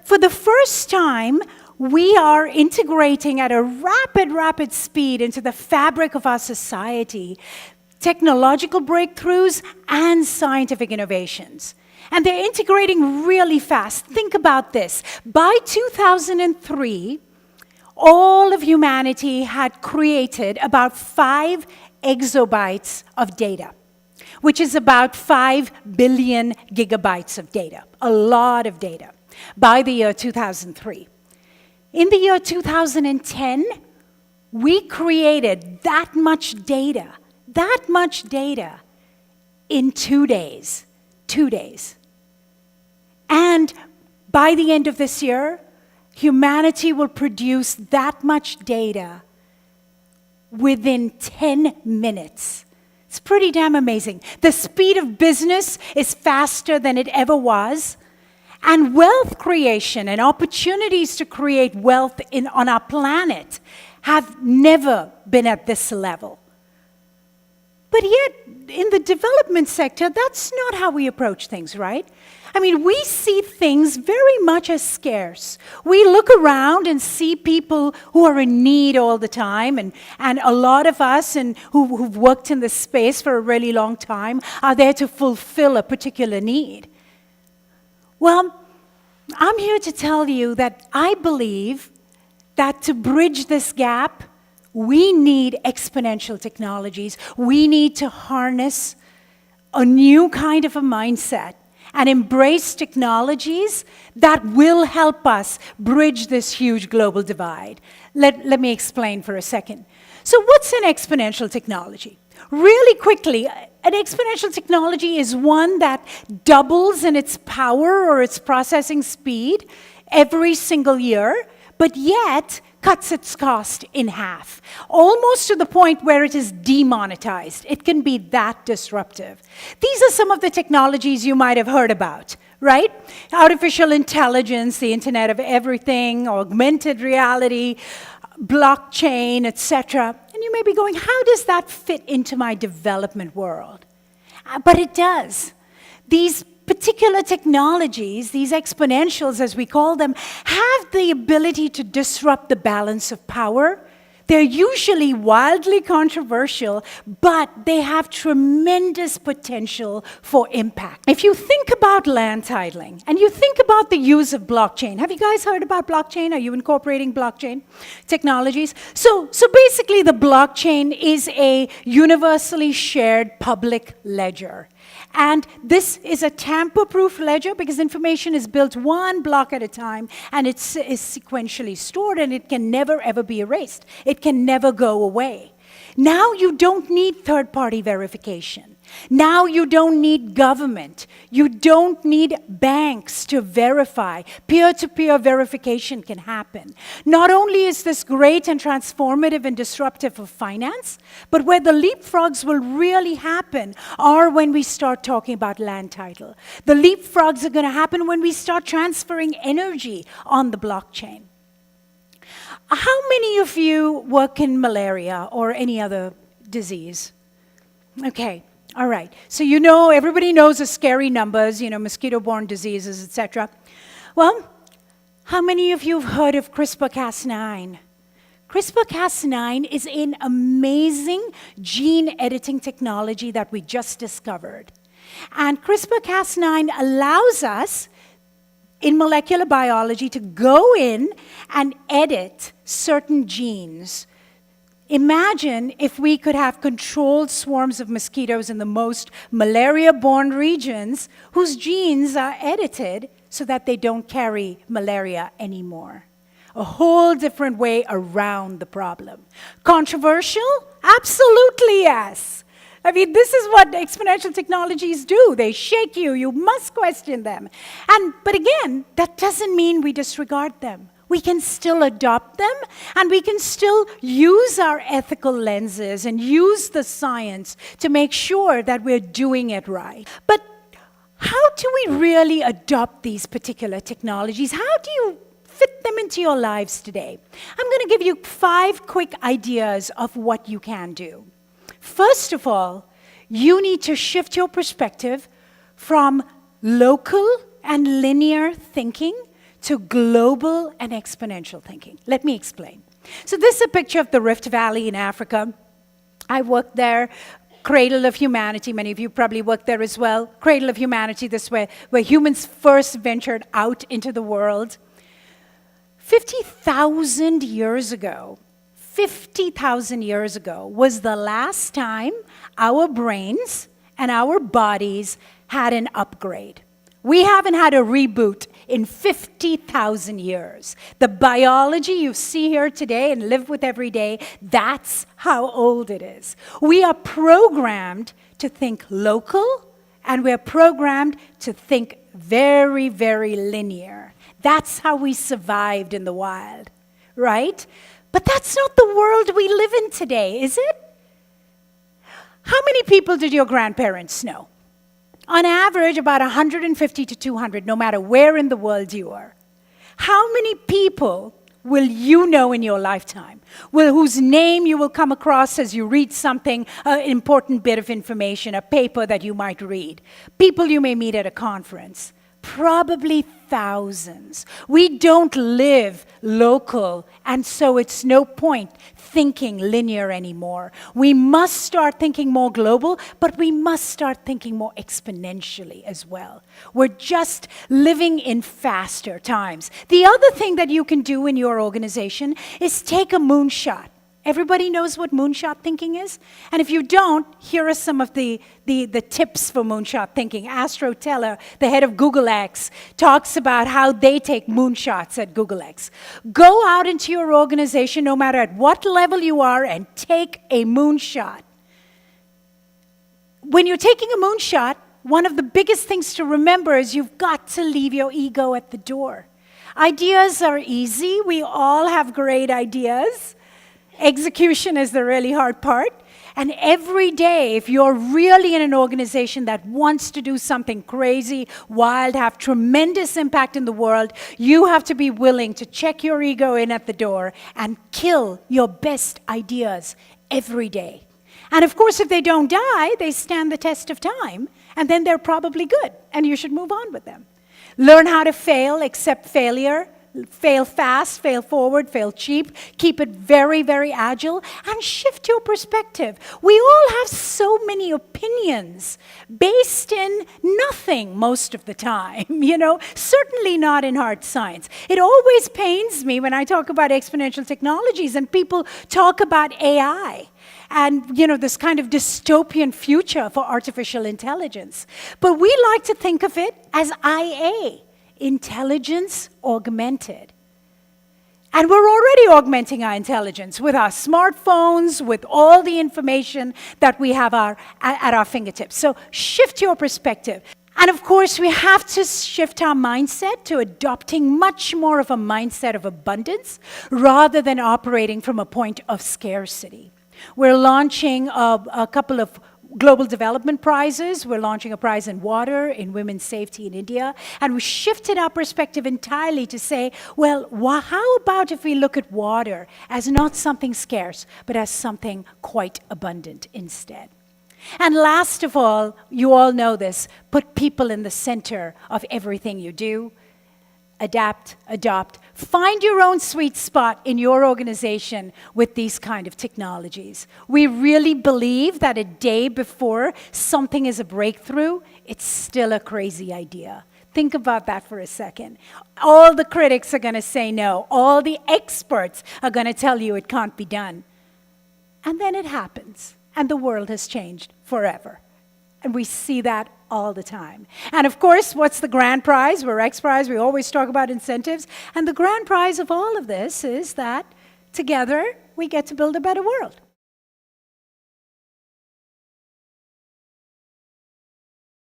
for the first time, we are integrating at a rapid speed into the fabric of our society technological breakthroughs and scientific innovations. And they're integrating really fast. Think about this. By 2003, all of humanity had created about 5 exabytes of data, which is about 5 billion gigabytes of data, a lot of data, by the year 2003. In the year 2010, we created that much data in 2 days. 2 days. And by the end of this year, humanity will produce that much data within 10 minutes. It's pretty damn amazing. The speed of business is faster than it ever was. And wealth creation and opportunities to create wealth on our planet have never been at this level. But yet, in the development sector, that's not how we approach things, right? I mean, we see things very much as scarce. We look around and see people who are in need all the time, and a lot of us who've worked in this space for a really long time are there to fulfill a particular need. Well, I'm here to tell you that I believe that to bridge this gap, we need exponential technologies. We need to harness a new kind of a mindset and embrace technologies that will help us bridge this huge global divide. Let me explain for a second. So what's an exponential technology? Really quickly, an exponential technology is one that doubles in its power or its processing speed every single year, but yet cuts its cost in half, almost to the point where it is demonetized. It can be that disruptive. These are some of the technologies you might have heard about, right? Artificial intelligence, the Internet of Everything, augmented reality, blockchain, etc. And you may be going, how does that fit into my development world? But it does. These particular technologies, these exponentials as we call them, have the ability to disrupt the balance of power. They're usually wildly controversial, but they have tremendous potential for impact. If you think about land titling, and you think about the use of blockchain, have you guys heard about blockchain? Are you incorporating blockchain technologies? So basically the blockchain is a universally shared public ledger. And this is a tamper-proof ledger because information is built one block at a time, and is sequentially stored, and it can never, ever be erased. It can never go away. Now you don't need third-party verification. Now you don't need government. You don't need banks to verify. Peer-to-peer verification can happen. Not only is this great and transformative and disruptive for finance, but where the leapfrogs will really happen are when we start talking about land title. The leapfrogs are going to happen when we start transferring energy on the blockchain. How many of you work in malaria or any other disease? Okay. All right, so you know, everybody knows the scary numbers, you know, mosquito-borne diseases, etc. Well, how many of you have heard of CRISPR-Cas9? CRISPR-Cas9 is an amazing gene editing technology that we just discovered. And CRISPR-Cas9 allows us, in molecular biology, to go in and edit certain genes. Imagine if we could have controlled swarms of mosquitoes in the most malaria-borne regions whose genes are edited so that they don't carry malaria anymore. A whole different way around the problem. Controversial? Absolutely yes. I mean, this is what exponential technologies do. They shake you. You must question them. But again, that doesn't mean we disregard them. We can still adopt them, and we can still use our ethical lenses and use the science to make sure that we're doing it right. But how do we really adopt these particular technologies? How do you fit them into your lives today? I'm going to give you 5 quick ideas of what you can do. First of all, you need to shift your perspective from local and linear thinking to global and exponential thinking. Let me explain. So this is a picture of the Rift Valley in Africa. I worked there, cradle of humanity. Many of you probably worked there as well. Cradle of humanity, this way, where humans first ventured out into the world. 50,000 years ago, 50,000 years ago was the last time our brains and our bodies had an upgrade. We haven't had a reboot in 50,000 years. The biology you see here today and live with every day, that's how old it is. We are programmed to think local, and we're programmed to think very, very linear. That's how we survived in the wild, right? But that's not the world we live in today, is it? How many people did your grandparents know? On average, about 150 to 200, no matter where in the world you are. How many people will you know in your lifetime? Whose name you will come across as you read something, an important bit of information, a paper that you might read. People you may meet at a conference. Probably thousands. We don't live local, and so it's no point thinking linear anymore. We must start thinking more global, but we must start thinking more exponentially as well. We're just living in faster times. The other thing that you can do in your organization is take a moonshot. Everybody knows what moonshot thinking is? And if you don't, here are some of the tips for moonshot thinking. Astro Teller, the head of Google X, talks about how they take moonshots at Google X. Go out into your organization, no matter at what level you are, and take a moonshot. When you're taking a moonshot, one of the biggest things to remember is you've got to leave your ego at the door. Ideas are easy. We all have great ideas. Execution is the really hard part. And every day, if you're really in an organization that wants to do something crazy, wild, have tremendous impact in the world, you have to be willing to check your ego in at the door and kill your best ideas every day. And of course, if they don't die, they stand the test of time, and then they're probably good, and you should move on with them. Learn how to fail, accept failure. Fail fast, fail forward, fail cheap. Keep it very, very agile, and shift your perspective. We all have so many opinions based in nothing most of the time, certainly not in hard science. It always pains me when I talk about exponential technologies and people talk about AI. And, this kind of dystopian future for artificial intelligence. But we like to think of it as IA. Intelligence augmented. And we're already augmenting our intelligence with our smartphones, with all the information that we have at our fingertips. So shift your perspective. And of course, we have to shift our mindset to adopting much more of a mindset of abundance rather than operating from a point of scarcity. We're launching a couple of global development prizes. We're launching a prize in water, in women's safety in India. And we shifted our perspective entirely to say, well, how about if we look at water as not something scarce, but as something quite abundant instead? And last of all, you all know this, put people in the center of everything you do. Adapt, adopt. Find your own sweet spot in your organization with these kind of technologies. We really believe that a day before something is a breakthrough, it's still a crazy idea. Think about that for a second. All the critics are going to say no. All the experts are going to tell you it can't be done. And then it happens, and the world has changed forever. And we see that all the time. And of course, what's the grand prize? We're XPrize. We always talk about incentives. And the grand prize of all of this is that together we get to build a better world.